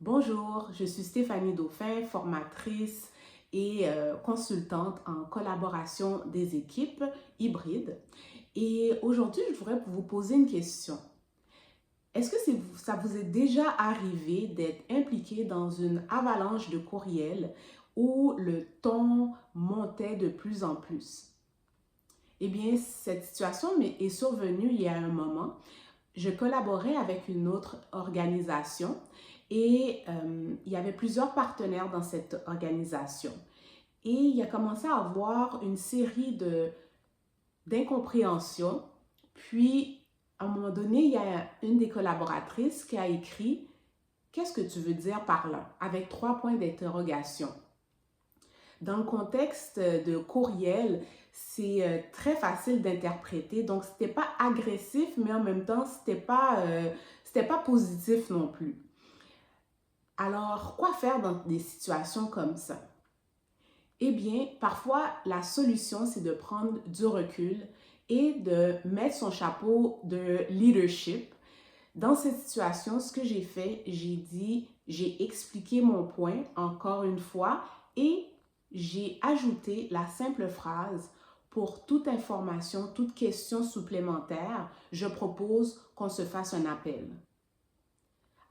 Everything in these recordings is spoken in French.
Bonjour, je suis Stéphanie Dauphin, formatrice et consultante en collaboration des équipes hybrides. Et aujourd'hui, je voudrais vous poser une question. Est-ce que ça vous est déjà arrivé d'être impliqué dans une avalanche de courriels où le ton montait de plus en plus? Eh bien, cette situation est survenue il y a un moment. Je collaborais avec une autre organisation et il y avait plusieurs partenaires dans cette organisation. Et il a commencé à avoir une série d'incompréhensions. Puis, à un moment donné, il y a une des collaboratrices qui a écrit «Qu'est-ce que tu veux dire par là?» avec 3 points d'interrogation. Dans le contexte de courriel, c'est très facile d'interpréter. Donc, c'était pas agressif, mais en même temps, c'était pas positif non plus. Alors, quoi faire dans des situations comme ça? Eh bien, parfois, la solution, c'est de prendre du recul et de mettre son chapeau de leadership. Dans cette situation, ce que j'ai fait, j'ai expliqué mon point encore une fois et j'ai ajouté la simple phrase: pour toute information, toute question supplémentaire, je propose qu'on se fasse un appel.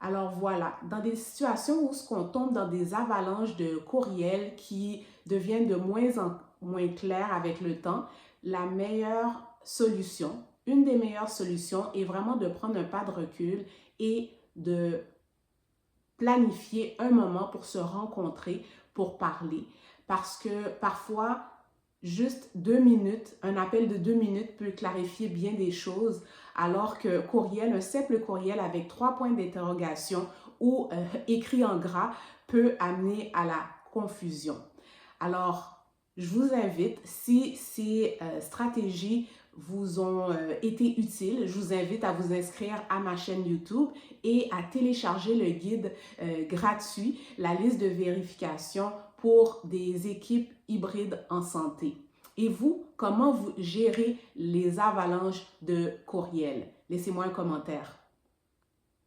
Alors voilà, dans des situations où on tombe dans des avalanches de courriels qui deviennent de moins en moins clairs avec le temps, la meilleure solution, une des meilleures solutions est vraiment de prendre un pas de recul et de planifier un moment pour se rencontrer, pour parler. Parce que parfois, juste 2 minutes, un appel de 2 minutes peut clarifier bien des choses, alors que courriel, un simple courriel avec 3 points d'interrogation ou écrit en gras peut amener à la confusion. Alors, je vous invite, si ces stratégies vous ont été utiles, je vous invite à vous inscrire à ma chaîne YouTube et à télécharger le guide gratuit, la liste de vérification pour des équipes hybrides en santé. Et vous, comment vous gérez les avalanches de courriels? Laissez-moi un commentaire.